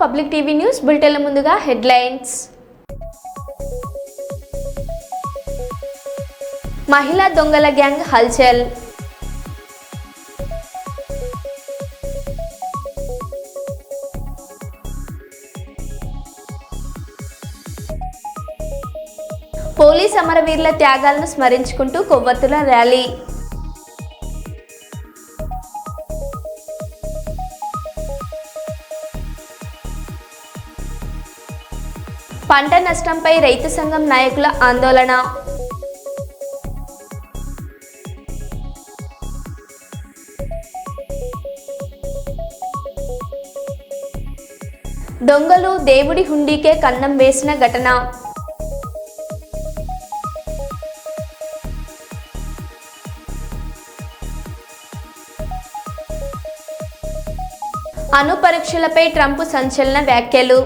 Public TV news బులెటిన్ల ముందుగా headlines. మహిళా దొంగల గ్యాంగ్ హల్చల్. పోలీస్ అమరవీరుల త్యాగాలను స్మరించుకుంటూ కొవ్వొత్తుల ర్యాలీ. పంట నష్టంపై రైతు సంఘం నాయకుల ఆందోళన. దొంగలు దేవుడి హుండీకే కన్నం వేసిన ఘటన. అణు పరీక్షలపై ట్రంప్ సంచలన వ్యాఖ్యలు.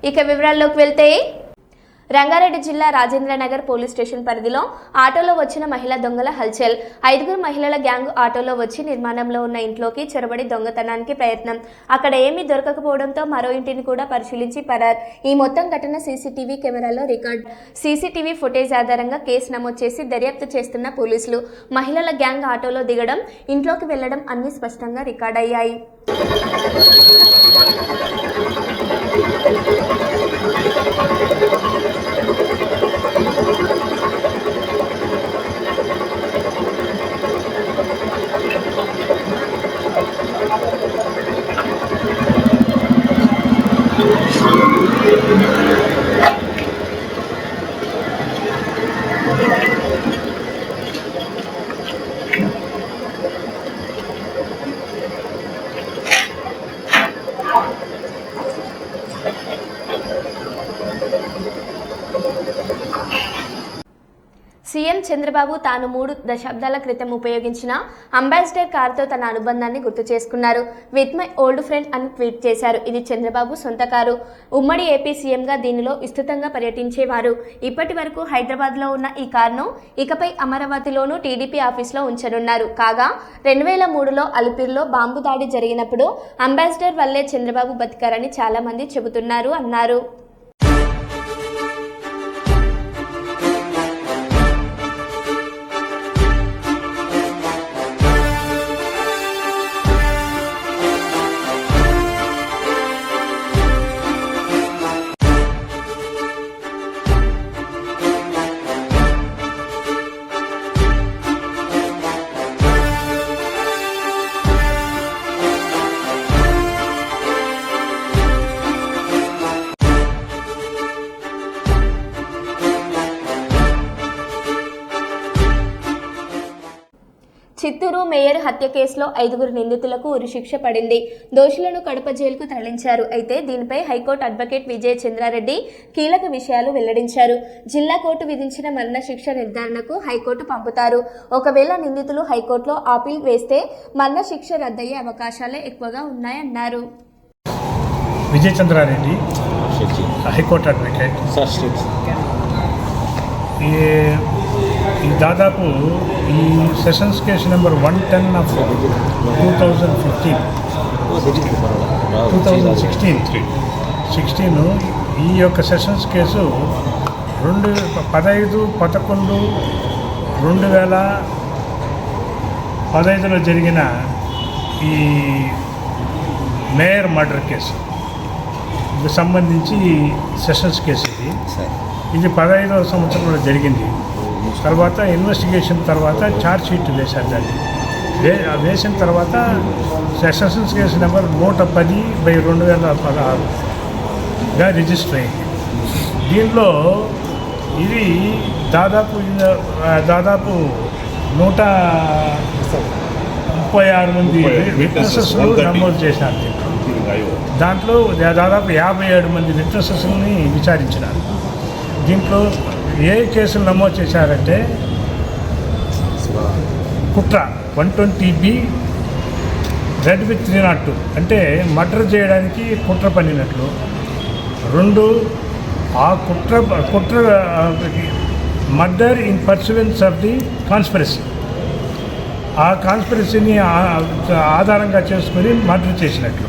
ఇక వివరాల్లోకి వెళ్తే, రంగారెడ్డి జిల్లా రాజేంద్రనగర్ పోలీస్ స్టేషన్ పరిధిలో ఆటోలో వచ్చిన మహిళా దొంగల హల్చల్. 5 మహిళల గ్యాంగ్ ఆటోలో వచ్చి నిర్మాణంలో ఉన్న ఇంట్లోకి చొరబడి దొంగతనానికి ప్రయత్నం. అక్కడ ఏమీ దొరకకపోవడంతో మరో ఇంటిని కూడా పరిశీలించి పరార్. ఈ మొత్తం ఘటన సీసీటీవీ కెమెరాలో రికార్డ్. సీసీటీవీ ఫుటేజ్ ఆధారంగా కేసు నమోదు చేసి దర్యాప్తు చేస్తున్న పోలీసులు మహిళల గ్యాంగ్ ఆటోలో దిగడం, ఇంట్లోకి వెళ్లడం అన్ని స్పష్టంగా రికార్డ్ అయ్యాయి. సీఎం చంద్రబాబు తాను 3 దశాబ్దాల క్రితం ఉపయోగించిన అంబాసిడర్ కారుతో తన అనుబంధాన్ని గుర్తు చేసుకున్నారు. విత్ మై ఓల్డ్ ఫ్రెండ్ అని ట్వీట్ చేశారు. ఇది చంద్రబాబు సొంత కారు. ఉమ్మడి ఏపీ సీఎంగా దీనిలో విస్తృతంగా పర్యటించేవారు. ఇప్పటి వరకు హైదరాబాద్లో ఉన్న ఈ కారును ఇకపై అమరావతిలోనూ టీడీపీ ఆఫీస్లో ఉంచనున్నారు. కాగా 2003లో అలిపిరిలో బాంబు దాడి జరిగినప్పుడు అంబాసిడర్ వల్లే చంద్రబాబు బతికారని చాలా మంది చెబుతున్నారు అన్నారు. చిత్తూరు మేయర్ హత్య కేసులో 5 నిందితులకు ఉరిశిక్ష పడింది. దోషులను కడప జైలుకు తరలించారు. అయితే దీనిపై హైకోర్టు అడ్వకేట్ విజయ చంద్రారెడ్డి కీలక విషయాలు వెల్లడించారు. జిల్లా కోర్టు విధించిన మరణశిక్ష నిర్ధారణకు హైకోర్టు పంపుతారు. ఒకవేళ నిందితులు హైకోర్టులో అపీల్ వేస్తే మరణశిక్ష రద్దయ్యే అవకాశాలే ఎక్కువగా ఉన్నాయన్నారు. విజయ చంద్రారెడ్డి హైకోర్టు అడ్వకేట్. ఈ దాదాపు ఈ సెషన్స్ కేసు నెంబర్ 110 ఆఫ్ 2016 ఈ యొక్క సెషన్స్ కేసు 15/11/2015లో జరిగిన ఈ మేయర్ మర్డర్ కేసు సంబంధించి సెషన్స్ కేసు ఇది 15వ సంవత్సరంలో జరిగింది. తర్వాత ఇన్వెస్టిగేషన్ తర్వాత ఛార్జ్ షీట్ వేశారు. దాన్ని వేసిన తర్వాత సెషన్స్ కేసు నెంబర్ 110/2016గా రిజిస్టర్ అయింది. దీంట్లో ఇది దాదాపు 136 మంది విట్నెసెస్ను నమోదు చేశారు. దాంట్లో దాదాపు 57 మంది విట్నెసెస్ని విచారించినారు. దీంట్లో ఏ కేసులు నమోదు చేశారంటే కుట్ర 120B రెడ్ విత్ 302 అంటే మర్డర్ చేయడానికి కుట్ర పన్నినట్లు. 2 ఆ కుట్ర murder in పర్సువెన్స్ of the conspiracy. ఆ కాన్స్పిరసీని ఆధారంగా చేసుకొని మర్డర్ చేసినట్లు.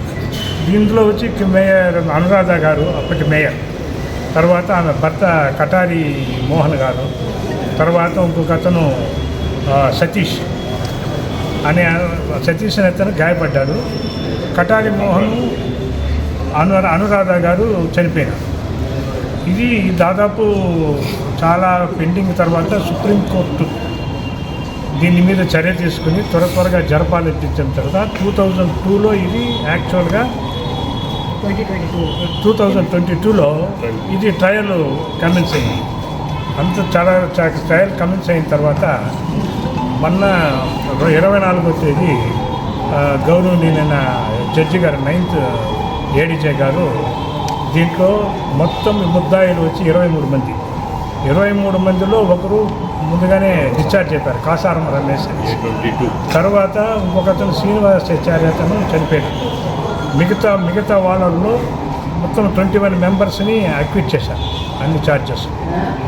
దీంట్లో వచ్చి మేయర్ అనురాధ గారు, అప్పటి మేయర్, తర్వాత ఆమె భర్త కటారి మోహన్ గారు, తర్వాత ఇంకొక అతను సతీష్ అనే అతను గాయపడ్డాడు. కటారి మోహన్ అనురాధ గారు చనిపోయినారు. ఇది దాదాపు చాలా పెండింగ్ తర్వాత సుప్రీంకోర్టు దీని మీద చర్య తీసుకుని త్వరగా జరపాలని తెచ్చిన తర్వాత 2002లో ఇది యాక్చువల్గా 2022లో ఇది ట్రయల్ కమెన్స్ అయింది. చాలా ట్రయల్ కమెన్స్ అయిన తర్వాత మొన్న 24వ తేదీ గౌరవనీయులైన జడ్జి గారు 9th ఏడీజే గారు దీంట్లో మొత్తం ముద్దాయిలు వచ్చి 23 మంది. 23 మందిలో ఒకరు ముందుగానే డిశ్చార్జ్ చెప్పారు, కాసారం రమేష్. తర్వాత ఇంకొకతను శ్రీనివాసాచార్య అతను చనిపోయాడు. మిగతా వాళ్ళల్లో మొత్తం 21 మెంబర్స్ని అక్విట్ చేశారు అన్ని ఛార్జెస్.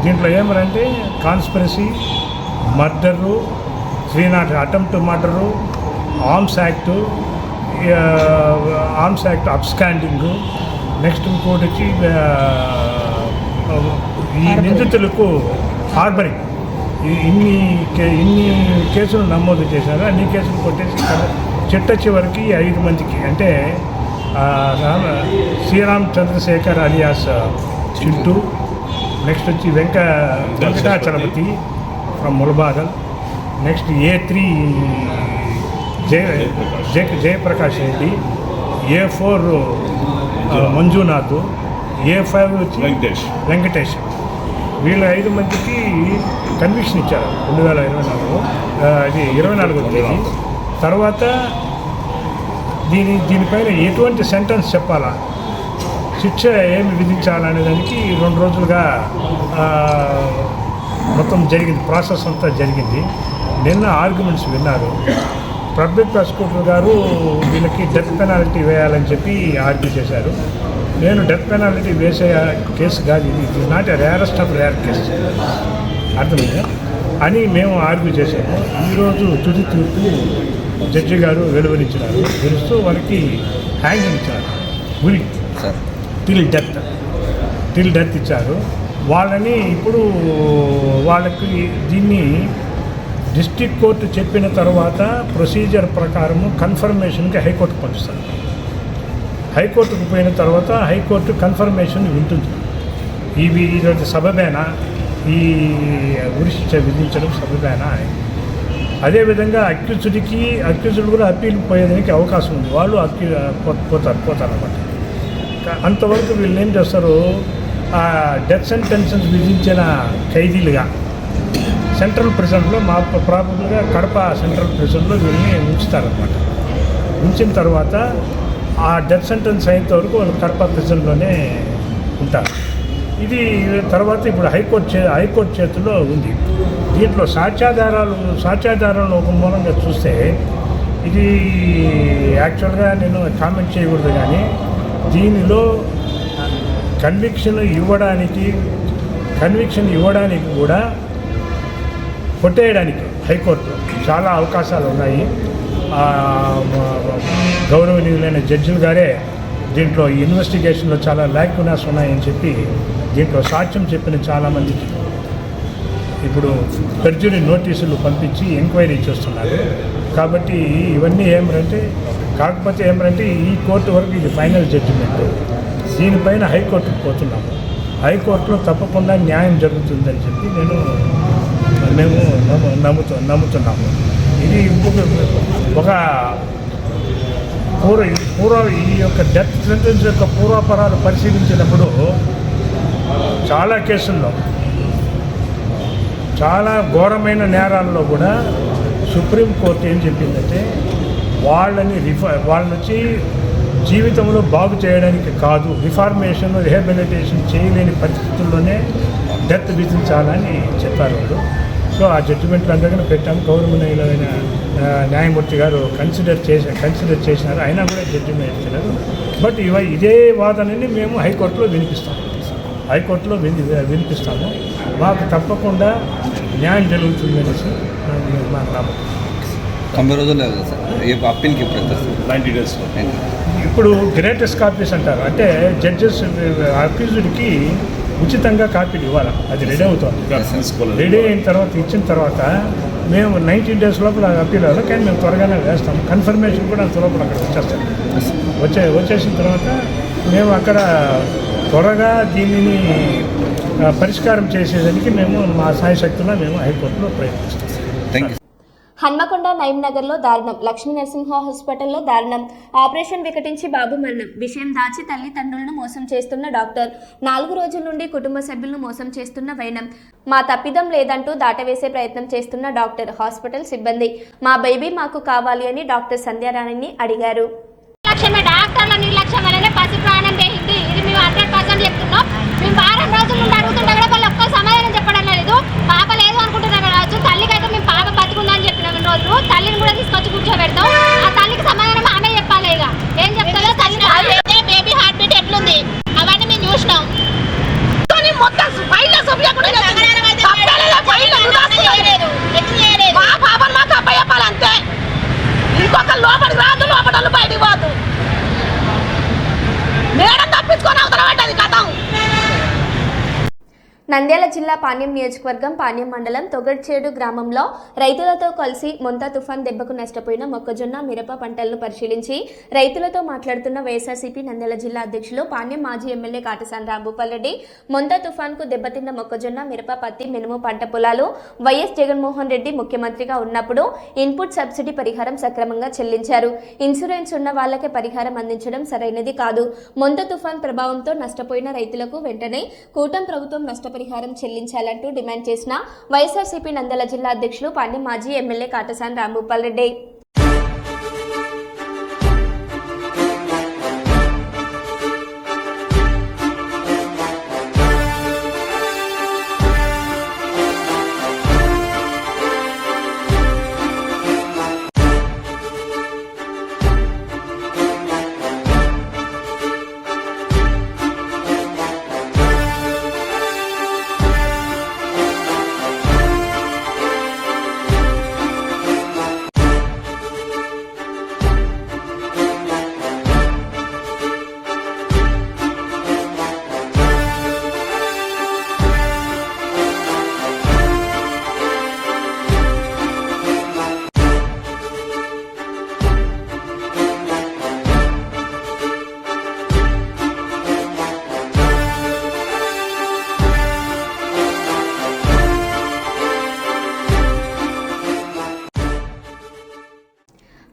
దీంట్లో ఏమనంటే conspiracy, murder, 3 attempt murder, arms act absconding, next ఇంకోటి వచ్చి ఈ నిందితులకు హార్బరింగ్. ఇన్ని కేసులు నమోదు చేశారు. అన్ని కేసులు కొట్టేసి చిట్ట చివరికి 5 మందికి అంటే శ్రీరామ్ చంద్రశేఖర్ అలియాస్ చింటూ, నెక్స్ట్ వచ్చి Venkatachalapathi from Mulbagal, next A3 Jayaprakash Reddy, A4 Manjunath, A5 వచ్చి వెంకటేష్. వీళ్ళ 5 మందికి కన్విక్షన్ ఇచ్చారు 2024 అది 24వ తేదీ. తర్వాత దీనిపైన ఎటువంటి సెంటెన్స్ చెప్పాలా, శిక్ష ఏమి విధించాలనే దానికి 2 రోజులుగా మొత్తం జరిగింది, ప్రాసెస్ అంతా జరిగింది. నిన్న ఆర్గ్యుమెంట్స్ విన్నారు. పబ్లిక్ ప్రాసిక్యూటర్ గారు వీళ్ళకి డెత్ పెనాల్టీ వేయాలని చెప్పి ఆర్గ్యూ చేశారు. నేను డెత్ పెనాల్టీ వేసే కేసు కాదు, ఇది not a rarest of rare case, అర్థమైందా అని మేము ఆర్గ్యూ చేశాము. ఈరోజు తుది తీర్పు జడ్జి గారు వెలువరించినారు. తెలుస్తూ వారికి హ్యాంగింగ్ ఇచ్చారు, ఉరి టిల్ డెత్ ఇచ్చారు. వాళ్ళని ఇప్పుడు వాళ్ళకి దీన్ని డిస్ట్రిక్ట్ కోర్టు చెప్పిన తర్వాత ప్రొసీజర్ ప్రకారము కన్ఫర్మేషన్కి హైకోర్టుకు పంపిస్తారు. హైకోర్టుకు పోయిన తర్వాత హైకోర్టు కన్ఫర్మేషన్ వింటుంది. ఈరోజు సబబేనా, ఈ ఉరి శిక్ష విధించడం సబబేనా అని. అదేవిధంగా అక్యూజ్డ్ కూడా అప్పీల్ పోయేదానికి అవకాశం ఉంది. వాళ్ళు పోతారన్నమాట. అంతవరకు వీళ్ళు ఏం చేస్తారు, డెత్ సెంటెన్సెస్ విధించిన ఖైదీలుగా సెంట్రల్ ప్రిజన్లో ప్రాబబుల్గా కడప సెంట్రల్ ప్రిజన్లో వీళ్ళని ఉంచుతారనమాట. ఉంచిన తర్వాత ఆ డెత్ సెంటెన్స్ అయినంత వరకు వాళ్ళు కడప ప్రిజన్లోనే ఉంటారు. ఇది తర్వాత ఇప్పుడు హైకోర్టు చేతిలో ఉంది. దీంట్లో సాక్ష్యాధారాలను ఒక మూలంగా చూస్తే ఇది యాక్చువల్గా నేను కామెంట్ చేయకూడదు, కానీ దీనిలో కన్విక్షన్ ఇవ్వడానికి కూడా కొట్టేయడానికి హైకోర్టులో చాలా అవకాశాలు ఉన్నాయి. గౌరవనీయులైన జడ్జిలు గారే దీంట్లో ఇన్వెస్టిగేషన్లో చాలా ల్యాక్యునాస్ ఉన్నాయని చెప్పి దీంట్లో సాక్ష్యం చెప్పిన చాలామందికి ఇప్పుడు పెర్జరీ నోటీసులు పంపించి ఎంక్వైరీ చేస్తున్నారు. కాబట్టి ఇవన్నీ కాకపోతే ఈ కోర్టు వరకు ఇది ఫైనల్ జడ్జిమెంట్. దీనిపైన హైకోర్టుకు పోతున్నాము. హైకోర్టులో తప్పకుండా న్యాయం జరుగుతుందని చెప్పి మేము నమ్ముతున్నాము. ఇది ఒక ఈ యొక్క డెత్ సెంటెన్స్ యొక్క పూర్వాపరాలు పరిశీలించినప్పుడు చాలా కేసుల్లో, చాలా ఘోరమైన నేరాల్లో కూడా సుప్రీంకోర్టు ఏం చెప్పిందంటే వాళ్ళని వచ్చి జీవితంలో బాగు చేయడానికి కాదు, రిహాబిలిటేషన్ చేయలేని పరిస్థితుల్లోనే డెత్ విధించాలని చెప్పారు వాళ్ళు. సో ఆ జడ్జిమెంట్లు అందరికీ పెట్టాము. గౌరవనీయులైన న్యాయమూర్తి గారు కన్సిడర్ చేసినారు, అయినా కూడా జడ్జిమెంట్ ఇచ్చినారు. బట్ ఇదే వాదనని మేము హైకోర్టులో వినిపిస్తాము. మాకు తప్పకుండా న్యాయం జరుగుతుంది అనేసి మాకు నమ్మకం. 90 రోజులు లేదు సార్. అప్పీల్కి ఇప్పుడు ఎంత సార్? 90 days. ఇప్పుడు గ్రేటెస్ట్ కాపీస్ అంటారు, అంటే జడ్జెస్ అక్యూజ్డ్కి ఉచితంగా కాపీలు ఇవ్వాలి. అది రెడీ అవుతుంది. రెడీ అయిన తర్వాత ఇచ్చిన తర్వాత మేము 90 days లోపల అప్పీల్ అవ్వాలి, కానీ మేము త్వరగానే వేస్తాం. కన్ఫర్మేషన్ కూడా అంత లోపల అక్కడ వచ్చేస్తాం. వచ్చేసిన తర్వాత మేము అక్కడ త్వరగా దీనిని పరిష్కారం చేసేదానికి మేము మా సాయశక్తుల్లో మేము హైకోర్టులో ప్రయత్నిస్తాం. Thank you. హన్మకొండ నగర్లో దారుణం. లక్ష్మీ నరసింహ హాస్పిటల్లో దారుణం. ఆపరేషన్ వికటించి బాబు మరణం. విషయం దాచి తల్లిదండ్రులను మోసం చేస్తున్న డాక్టర్. 4 రోజుల నుండి కుటుంబ సభ్యులను మోసం చేస్తున్న వైనం. మా తప్పిదం లేదంటూ దాటవేసే ప్రయత్నం చేస్తున్న డాక్టర్. హాస్పిటల్ సిబ్బంది మా బేబీ మాకు కావాలి అని డాక్టర్ సంధ్యారాణిని అడిగారు. డాక్టర్ల నిర్లక్ష్యం వల్లనే పసి ప్రాణం పోయింది. ఇది మేము 100% చెప్తున్నాం. మేము వారం రోజుల నుండి అడుగుతుంటే కూడా వాళ్ళు ఒక్క సమాధానం చెప్పడం లేదు. పాప లేదు అనుకుంటున్నాం కావచ్చు. తల్లికైతే మేము పాప బతుకుందని చెప్పినాం. రోజు తల్లిని కూడా తీసుకొచ్చి కూర్చోబెడతాం. ఆ తల్లికి సమాధానం ఆమె చెప్పాలి. ఇక ఏం చెప్తారో తల్లి. బేబీ హార్ట్ బీట్ ఎట్లుంది అవన్నీ మేము చూసినాం. మా పాపను మాకు అప్పయ్యప్పాలంతే. ఇంకొక లోపలికి రాదు, లోపల బయటికి పోదు. మేడం తప్పించుకొని అవతల పడ్డది కథం. నంద్యాల జిల్లా పాణ్యం నియోజకవర్గం పాణ్యం మండలం తొగడ్చేడు గ్రామంలో రైతులతో కలిసి మొంతా తుఫాన్ దెబ్బకు నష్టపోయిన మొక్కజొన్న మిరప పంటలను పరిశీలించి రైతులతో మాట్లాడుతున్న వైఎస్ఆర్సీపీ నంద్యాల జిల్లా అధ్యక్షులు పాణ్యం మాజీ ఎమ్మెల్యే కాటసాని రాంభూపాల్ రెడ్డి. మొంతా తుఫాన్కు దెబ్బతిన్న మొక్కజొన్న మిరప పత్తి మినుము పంట పొలాలు వైఎస్ జగన్మోహన్ రెడ్డి ముఖ్యమంత్రిగా ఉన్నప్పుడు ఇన్పుట్ సబ్సిడీ పరిహారం సక్రమంగా చెల్లించారు. ఇన్సూరెన్స్ ఉన్న వాళ్లకే పరిహారం అందించడం సరైనది కాదు. మొంతా తుఫాన్ ప్రభావంతో నష్టపోయిన రైతులకు వెంటనే కూటమి ప్రభుత్వం నష్టపరిహారం చెల్లించాలంటూ డిమాండ్ చేసిన వైఎస్ఆర్సీపీ నంద్యాల జిల్లా అధ్యక్షులు పాణ్యం మాజీ ఎమ్మెల్యే కాటసాని రాంభూపాల్ రెడ్డి.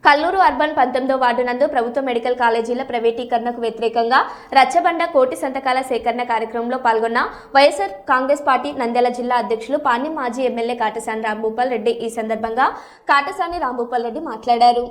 కల్లూరు అర్బన్ 19వ వార్డు నందు ప్రభుత్వ మెడికల్ కాలేజీల ప్రైవేటీకరణకు వ్యతిరేకంగా రచ్చబండ కోటి సంతకాల సేకరణ కార్యక్రమంలో పాల్గొన్న వైఎస్ఆర్ కాంగ్రెస్ పార్టీ నంద్యాల జిల్లా అధ్యక్షులు పాణ్యం మాజీ ఎమ్మెల్యే కాటసాని రాంభూపాల్ రెడ్డి. ఈ సందర్భంగా కాటసాని రాంభూపాల్ రెడ్డి మాట్లాడారు.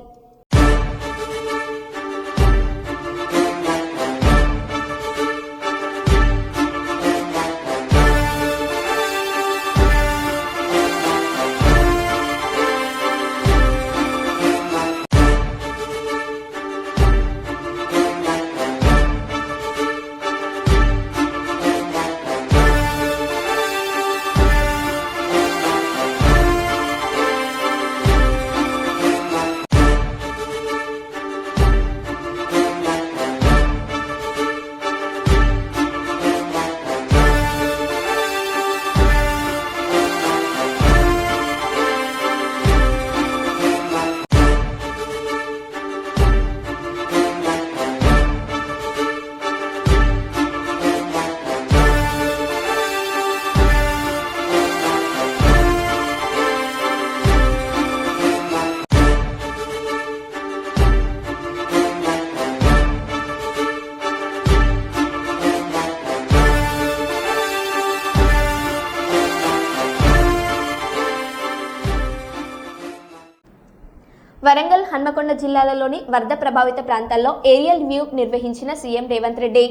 వరంగల్, హన్మకొండ జిల్లాలలోని వరద ప్రభావిత ప్రాంతాల్లో ఏరియల్ వ్యూ నిర్వహించిన సీఎం రేవంత్ రెడ్డి.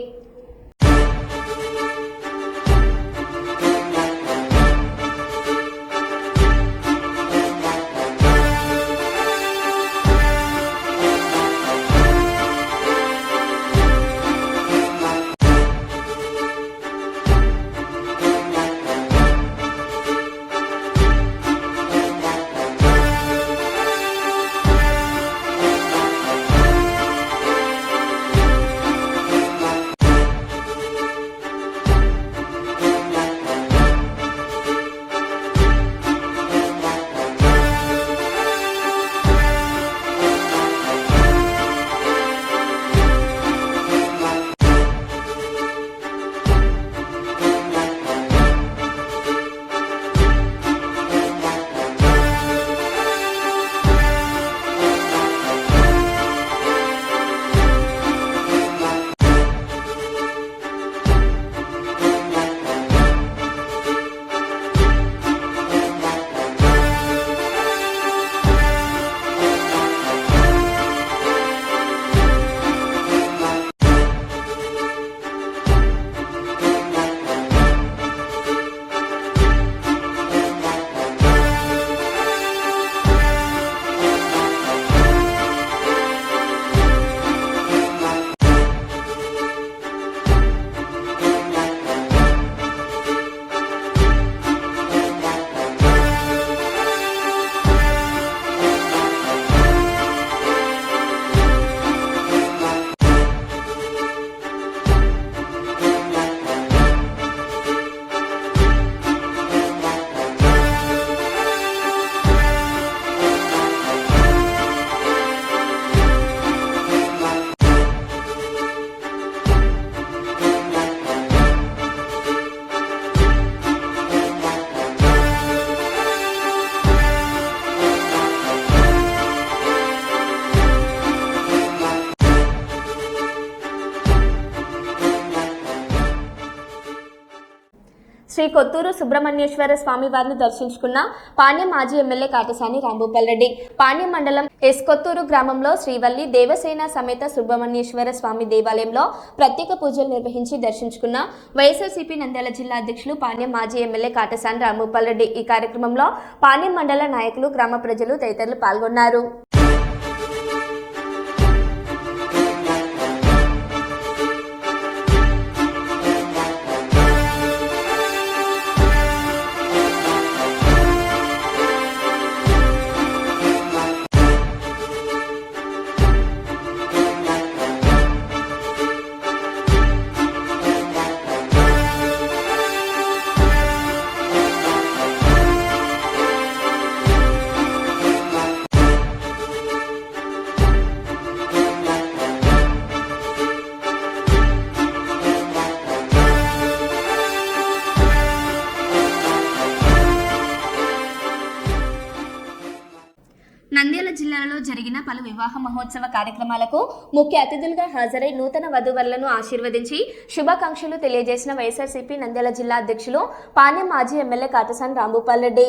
శ్రీ కొత్తూరు సుబ్రహ్మణ్యేశ్వర స్వామి వారిని దర్శించుకున్న పాణ్యం మాజీ ఎమ్మెల్యే కాటసాని రాంభూపాల్ రెడ్డి. పాణ్యం మండలం ఎస్ కొత్తూరు గ్రామంలో శ్రీవల్లి దేవసేన సమేత సుబ్రహ్మణ్యేశ్వర స్వామి దేవాలయంలో ప్రత్యేక పూజలు నిర్వహించి దర్శించుకున్న వైఎస్ఆర్సీపీ నంద్యాల జిల్లా అధ్యక్షులు పాణ్యం మాజీ ఎమ్మెల్యే కాటసాని రాంభూపాల్ రెడ్డి. ఈ కార్యక్రమంలో పాణ్యం మండల నాయకులు, గ్రామ ప్రజలు తదితరులు పాల్గొన్నారు. నంద్యాల జిల్లాలో జరిగిన పలు వివాహ మహోత్సవ కార్యక్రమాలకు ముఖ్య అతిథులుగా హాజరై నూతన వధూవరులను ఆశీర్వదించి శుభాకాంక్షలు తెలియజేసిన వైఎస్ఆర్సీపీ నంద్యాల జిల్లా అధ్యక్షులు పాణ్యం మాజీ MLA Katasani Rambhupal Reddy.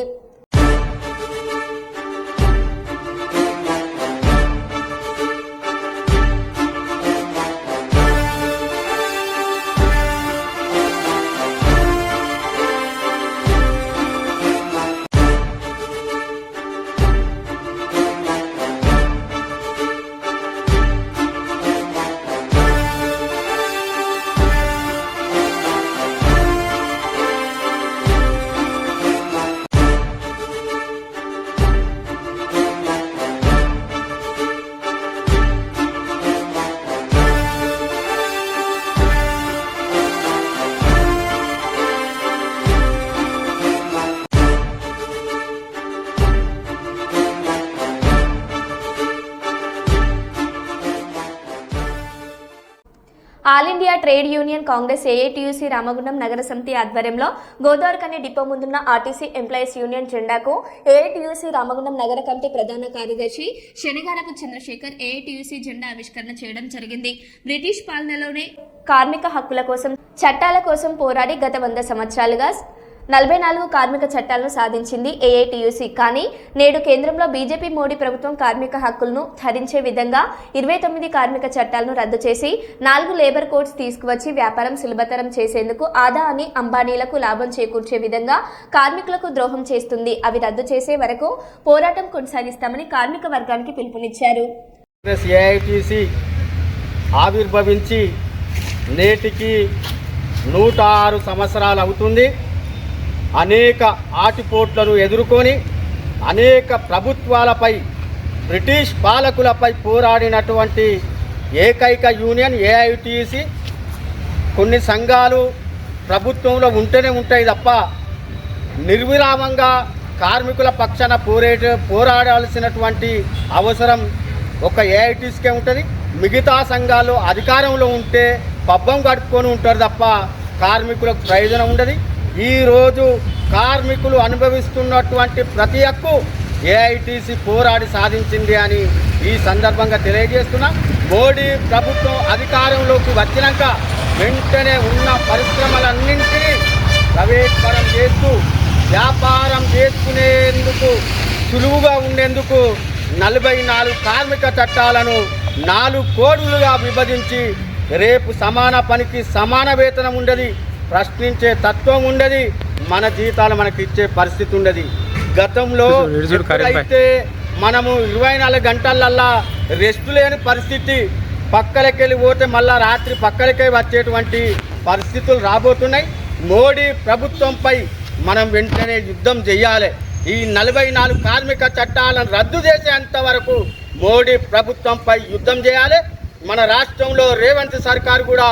All India Trade Union Congress AITUC Ramagundam నగర సమితి ఆధ్వర్యంలో గోదావరికని డిపో ముందున్న ఆర్టీసీ ఎంప్లాయీస్ యూనియన్ జెండాకు ఏఐటీయూసీ రామగుండం నగర కమిటీ ప్రధాన కార్యదర్శి శనిగారపు చంద్రశేఖర్ ఏఐటీయూసీ జెండా ఆవిష్కరణ చేయడం జరిగింది. బ్రిటిష్ పాలనలోనే కార్మిక హక్కుల కోసం, చట్టాల కోసం పోరాడి గత 100 సంవత్సరాలుగా 44 కార్మిక చట్టాలను సాధించింది ఏఐటీయూసీ. కానీ నేడు కేంద్రంలో బీజేపీ మోడీ ప్రభుత్వం కార్మిక హక్కులను హరించే విధంగా 29 కార్మిక చట్టాలను రద్దు చేసి 4 లేబర్ కోడ్స్ తీసుకువచ్చి వ్యాపారం సులభతరం చేసేందుకు ఆదాని అంబానీలకు లాభం చేకూర్చే విధంగా కార్మికులకు ద్రోహం చేస్తుంది. అవి రద్దు చేసే వరకు పోరాటం కొనసాగిస్తామని కార్మిక వర్గానికి పిలుపునిచ్చారు. ఏఐటీసీ ఆవిర్భవించి నేటికి 106 సంవత్సరాలు అవుతుంది. అనేక ఆటుపోట్లను ఎదుర్కొని అనేక ప్రభుత్వాలపై, బ్రిటిష్ పాలకులపై పోరాడినటువంటి ఏకైక యూనియన్ ఏఐటీసీ. కొన్ని సంఘాలు ప్రభుత్వంలో ఉంటూనే ఉంటాయి తప్ప నిర్విరామంగా కార్మికుల పక్షాన పోరాడాల్సినటువంటి అవసరం ఒక ఏఐటీసీకే ఉంటుంది. మిగతా సంఘాలు అధికారంలో ఉంటే పబ్బం గడుపుకొని ఉంటారు తప్ప కార్మికులకు ప్రయోజనం ఉండదు. ఈరోజు కార్మికులు అనుభవిస్తున్నటువంటి ప్రతి హక్కు ఏఐటీసీ పోరాడి సాధించింది అని ఈ సందర్భంగా తెలియజేస్తున్నా. మోడీ ప్రభుత్వం అధికారంలోకి వచ్చినాక వెంటనే ఉన్న పరిశ్రమలన్నింటినీ ప్రైవేట్పరం చేస్తూ వ్యాపారం చేసుకునేందుకు సులువుగా ఉండేందుకు 44 కార్మిక చట్టాలను 4 కోడ్లుగా విభజించి రేపు సమాన పనికి సమాన వేతనం ఉండదు, ప్రశ్నించే తత్వం ఉండదు, మన జీతాలు మనకి ఇచ్చే పరిస్థితి ఉండదు. గతంలో అయితే మనము 24 గంటలల్లా రెస్ట్ లేని పరిస్థితి, పక్కలకెళ్ళి పోతే మళ్ళా రాత్రి పక్కలకే వచ్చేటువంటి పరిస్థితులు రాబోతున్నాయి. మోడీ ప్రభుత్వంపై మనం వెంటనే యుద్ధం చేయాలి. ఈ 44 కార్మిక చట్టాలను రద్దు చేసేంత వరకు మోడీ ప్రభుత్వంపై యుద్ధం చేయాలి. మన రాష్ట్రంలో రేవంత్ సర్కార్ కూడా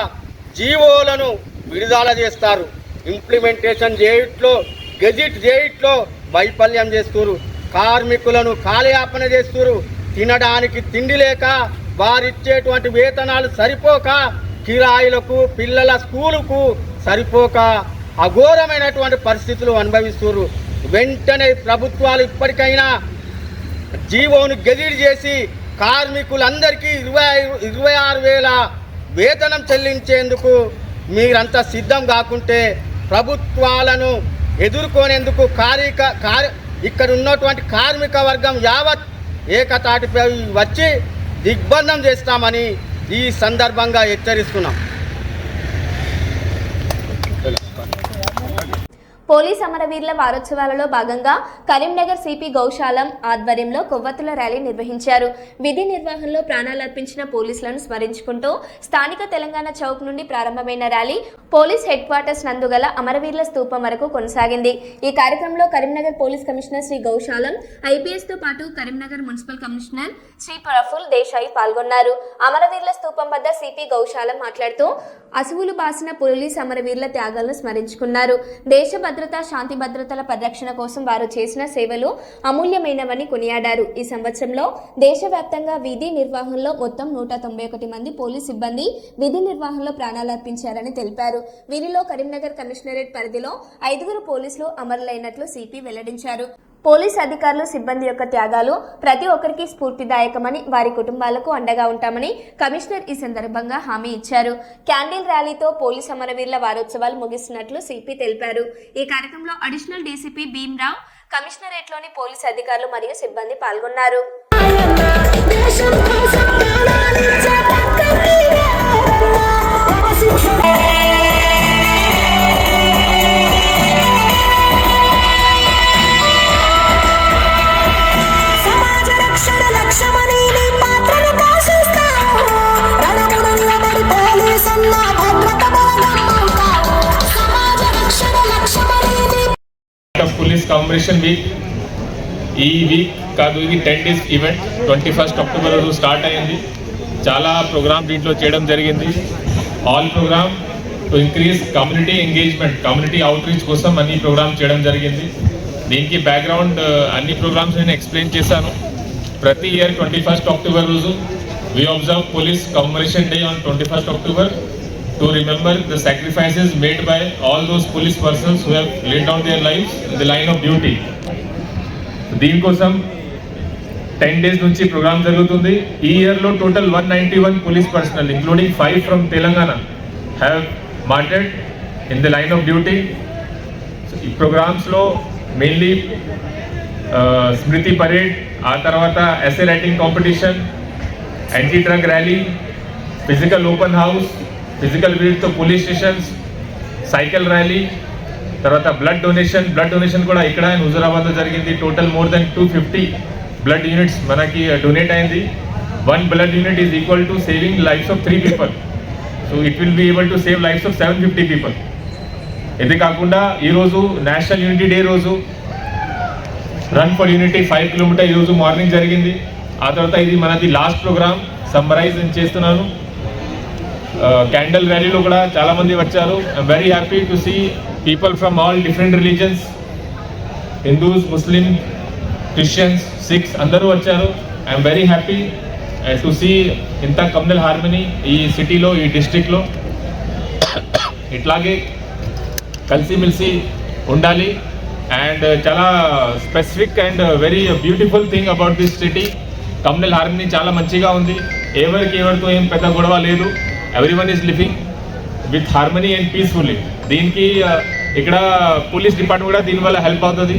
జీవోలను విడుదల చేస్తారు. ఇంప్లిమెంటేషన్ చేయట్లో, గెజిట్ చేయట్లో వైఫల్యం చేస్తున్నారు. కార్మికులను కాలయాపన చేస్తున్నారు. తినడానికి తిండి లేక, వారిచ్చేటువంటి వేతనాలు సరిపోక, కిరాయిలకు, పిల్లల స్కూలుకు సరిపోక అఘోరమైనటువంటి పరిస్థితులు అనుభవిస్తున్నారు. వెంటనే ప్రభుత్వాలు ఇప్పటికైనా జీవోను గెజిట్ చేసి కార్మికులందరికీ 26,000 వేతనం చెల్లించేందుకు మీరంతా సిద్ధం కాకుంటే ప్రభుత్వాలను ఎదుర్కొనేందుకు ఇక్కడ ఉన్నటువంటి కార్మిక వర్గం యావత్ ఏకతాటిపై వచ్చి దిగ్బంధం చేస్తామని ఈ సందర్భంగా హెచ్చరిస్తున్నాం. పోలీస్ అమరవీరుల వారోత్సవాలలో భాగంగా కరీంనగర్ సిపి గౌశాలం ఆధ్వర్యంలో కొవ్వొత్తుల ర్యాలీ నిర్వహించారు. విధి నిర్వహణలో ప్రాణాలర్పించిన పోలీసులను స్మరించుకుంటూ స్థానిక తెలంగాణ చౌక్ నుండి ప్రారంభమైన ర్యాలీ పోలీస్ హెడ్ క్వార్టర్స్ నందుగల అమరవీరుల స్తూపం వరకు కొనసాగింది. ఈ కార్యక్రమంలో Karimnagar police commissioner Shri Goushalam, IPS తో పాటు కరీంనగర్ మున్సిపల్ కమిషనర్ శ్రీ ప్రఫుల్ దేశాయి పాల్గొన్నారు. అమరవీరుల స్తూపం వద్ద సిపి గౌశాలం మాట్లాడుతూ అసువులు బాసిన పోలీస్ అమరవీరుల త్యాగాలను స్మరించుకున్నారు. దేశ భద్రత, శాంతి భద్రతల పరిరక్షణ కోసం వారు చేసిన సేవలు అమూల్యమైనవని కొనియాడారు. ఈ సంవత్సరంలో దేశవ్యాప్తంగా విధి నిర్వహణలో మొత్తం 191 మంది పోలీస్ సిబ్బంది విధి నిర్వహణలో ప్రాణాలర్పించారని తెలిపారు. వీరిలో కరీంనగర్ కమిషనరేట్ పరిధిలో 5 పోలీసులు అమరులైనట్లు సిపి వెల్లడించారు. పోలీస్ అధికారులు, సిబ్బంది యొక్క త్యాగాలు ప్రతి ఒక్కరికి స్ఫూర్తిదాయకమని, వారి కుటుంబాలకు అండగా ఉంటామని కమిషనర్ ఈ సందర్భంగా హామీ ఇచ్చారు. క్యాండిల్ ర్యాలీతో పోలీస్ అమరవీరుల వారోత్సవాలు ముగిస్తున్నట్లు సిపి తెలిపారు. ఈ కార్యక్రమంలో అడిషనల్ డీసీపీ భీమ్రావ్, కమిషనరేట్లోని పోలీస్ అధికారులు మరియు సిబ్బంది పాల్గొన్నారు. పోలీస్ కమమరేషన్ వీక్ ఈ వీక్ కాదు, ఇది 10 days ఈవెంట్ 21 అక్టోబర్ రోజు స్టార్ట్ అయింది. చాలా ప్రోగ్రామ్ దీంట్లో చేయడం జరిగింది. All programme to increase community engagement, community outreach కోసం అన్ని ప్రోగ్రామ్ చేయడం జరిగింది. దీనికి బ్యాక్గ్రౌండ్ అన్ని ప్రోగ్రామ్స్ నేను ఎక్స్ప్లెయిన్ చేశాను. ప్రతి ఇయర్ 21 అక్టోబర్ రోజు we observe police commemoration day on 21 October to remember the sacrifices made by all those police persons who have laid down their lives in the line of duty. దీనికోసం 10 days నుంచి programme జరుగుతుంది. ఈ ఇయర్లో total 191 police personnel including 5 from Telangana have martyred in the line of duty. ఈ ప్రోగ్రామ్స్లో mainly స్మృతి parade, ఆ తర్వాత essay writing competition, anti drug rally, physical open house, physical విజిట్తో పోలీస్ స్టేషన్స్, సైకిల్ ర్యాలీ, తర్వాత బ్లడ్ డొనేషన్ కూడా ఇక్కడ హుజూరాబాద్లో జరిగింది. Total more than 250 blood units మనకి డొనేట్ అయింది. 1 blood unit is equal to saving lives of 3 people. So it will be able to save lifes of 750 people. ఇది కాకుండా ఈరోజు నేషనల్ యూనిటీ డే రోజు రన్ ఫర్ యూనిటీ 5 kilometers ఈరోజు morning జరిగింది. ఆ తర్వాత ఇది మనది లాస్ట్ ప్రోగ్రామ్ సమ్మరైజ్ నేను చేస్తున్నాను. క్యాండిల్ ర్యాలీలో కూడా చాలామంది వచ్చారు. I'm very happy to see people from all different religions, Hindus, Muslim, Christians, Sikhs అందరూ వచ్చారు. I'm very happy to see ఇంత కమ్యూనల్ హార్మనీ ఈ సిటీలో, ఈ డిస్ట్రిక్ట్లో. ఇట్లాగే కలిసిమెలిసి ఉండాలి. అండ్ చాలా specific and very beautiful thing about this city, communal harmony చాలా మంచిగా ఉంది. ఎవరితో ఏం పెద్ద గొడవ లేదు. Everyone is living with harmony and peacefully. దీనికి ఇక్కడ పోలీస్ డిపార్ట్మెంట్ కూడా దీనివల్ల హెల్ప్ అవుతుంది.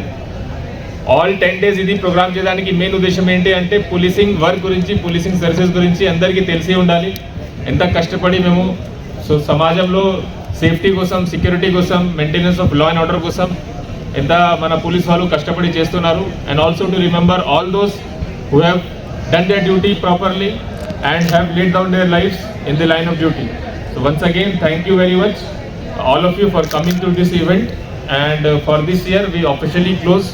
ఆల్ 10 days ఇది ప్రోగ్రామ్ చేయడానికి మెయిన్ ఉద్దేశం ఏంటి అంటే పోలీసింగ్ వర్క్ గురించి, పోలీసింగ్ సర్వీసెస్ గురించి అందరికీ తెలిసి ఉండాలి. ఎంత కష్టపడి మేము సమాజంలో సేఫ్టీ కోసం, సెక్యూరిటీ కోసం, maintenance of law and order కోసం ఎంత మన పోలీస్ వాళ్ళు కష్టపడి చేస్తున్నారు. And also to remember all those who have done their duty properly and have laid down their lives in the line of duty. So once again, thank you very much all of you for coming to this event, and for this year we officially close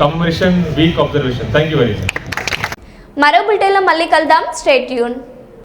commemoration week observation. Thank you very much. మరో బులెటిన్లో మళ్ళీ కలుద్దాం. Stay tune.